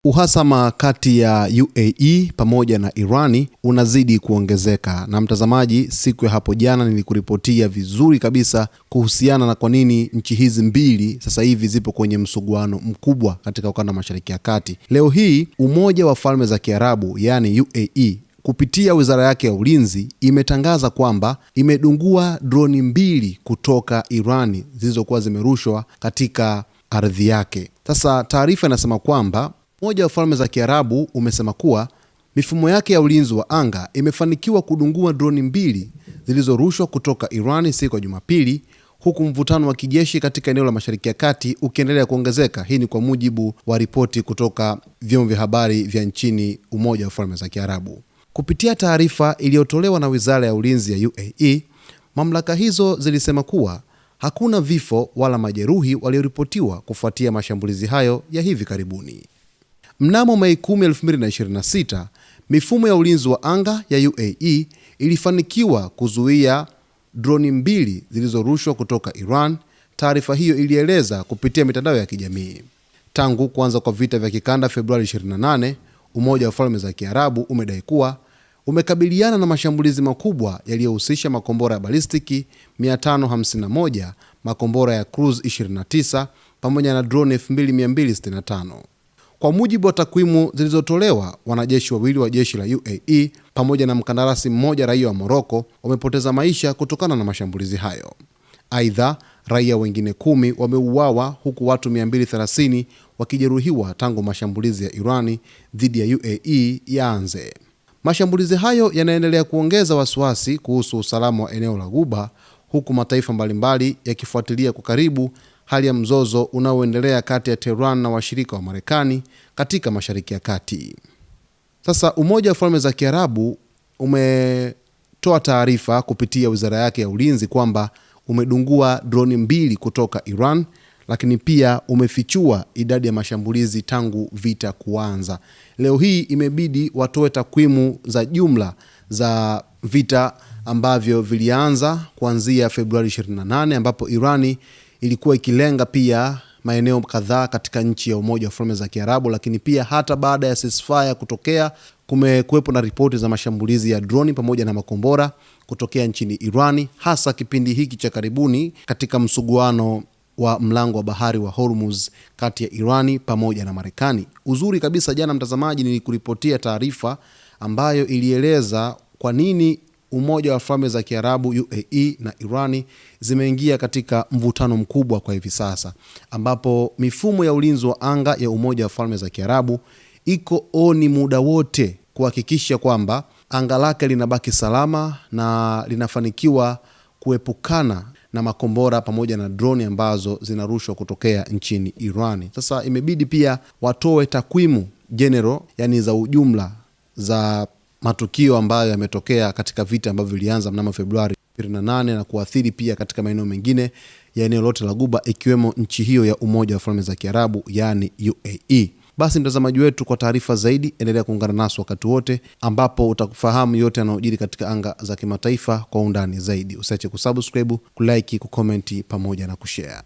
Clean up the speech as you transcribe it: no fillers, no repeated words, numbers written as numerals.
Uhasama kati ya UAE pamoja na Irani unazidi kuongezeka. Na mtazamaji, siku ya hapo jana nilikuripotia vizuri kabisa kuhusiana na kwa nini nchi hizi mbili sasa hivi zipo kwenye msuguano mkubwa katika ukanda Mashariki ya Kati. Leo hii Umoja wa Falme za Kiarabu yani UAE kupitia wizara yake ya ulinzi imetangaza kwamba imedungua droni 2 kutoka Irani zilizokuwa zimerushwa katika ardhi yake. Sasa taarifa inasema kwamba Umoja wa Falme za Kiarabu umesema kuwa mifumo yake ya ulinzi wa anga imefanikiwa kudungua droni 2 zilizorushwa kutoka Irani siku ya Jumapili, huku mvutano wa kijeshi katika eneo la Mashariki ya Kati ukiendelea kuongezeka. Hii ni kwa mujibu wa ripoti kutoka vyombo vya habari vya nchini Umoja wa Falme za Kiarabu. Kupitia taarifa iliyotolewa na Wizara ya Ulinzi ya UAE, mamlaka hizo zilisema kuwa hakuna vifo wala majeruhi walioripotiwa kufuatia mashambulizi hayo ya hivi karibuni. Mnamo Mei 10, 2026, mifumo ya ulinzi wa anga ya UAE ilifanikiwa kuzuia droni 2 zilizorushwa kutoka Iran. Taarifa hiyo ilieleza kupitia mitandao ya kijamii. Tangu kuanza kwa vita vya kikanda Februari 28, Umoja wa Falme za Kiarabu umedai kuwa umekabiliana na mashambulizi makubwa yaliyohusisha makombora ya balistiki 551, makombora ya cruise 29 pamoja na drone 2265. Kwa mujibu wa takwimu zilizotolewa, wanajeshi 2 wa jeshi la UAE pamoja na mkandarasi mmoja raia wa Morocco wamepoteza maisha kutokana na mashambulizi hayo. Aidha, raia wengine 10 wameuawa huku watu 230 wakijeruhiwa tangu mashambulizi ya Irani dhidi ya UAE yaanze. Mashambulizi hayo yanaendelea kuongeza wasiwasi kuhusu usalama wa eneo la Ghuba, huku mataifa mbalimbali yakifuatilia kwa karibu hali ya mzozo unaoendelea kati ya Tehran na washirika wa Marekani katika Mashariki ya Kati. Sasa Umoja wa Falme za Kiarabu umetoa taarifa kupitia wizara yake ya ulinzi kwamba umedungua droni 2 kutoka Iran, lakini pia umefichua idadi ya mashambulizi tangu vita kuanza. Leo hii imebidi watoe takwimu za jumla za vita ambavyo vilianza kuanzia Februari 28, ambapo Irani ilikuwa ikilenga pia maeneo kadhaa katika nchi ya Umoja wa Falme za Kiarabu, lakini pia hata baada ya ceasefire kutokea kumekuwepo na ripoti za mashambulizi ya droni pamoja na makombora kutokea nchini Irani, hasa kipindi hiki cha karibuni katika msuguano wa mlango wa bahari wa Hormuz kati ya Irani pamoja na Marekani. Uzuri kabisa, jana mtazamaji, nilikuripotia taarifa ambayo ilieleza kwa nini Umoja wa Falme za Kiarabu UAE na Irani zimeingia katika mvutano mkubwa kwa hivi sasa, ambapo mifumo ya ulinzi wa anga ya Umoja wa Falme za Kiarabu iko oni muda wote kuhakikisha kwamba anga lake linabaki salama na linafanikiwa kuepukana na makombora pamoja na droni ambazo zinarushwa kutokea nchini Irani. Sasa imebidi pia watoe takwimu general, yani za ujumla, za matukio ambayo yametokea katika vita ambavyo vilianza mnamo Februari 28 na kuathiri pia katika maeneo mengine ya eneo lote la Ghuba, ikiwemo nchi hiyo ya Umoja wa Falme za Kiarabu yani UAE. Basi mtazamaji wetu, kwa taarifa zaidi endelea kuungana nasi wakati wote, ambapo utakufahamu yote yanayojiri katika anga za kimataifa kwa undani zaidi. Usiache kusubscribe, kulike, kucomment pamoja na kushare.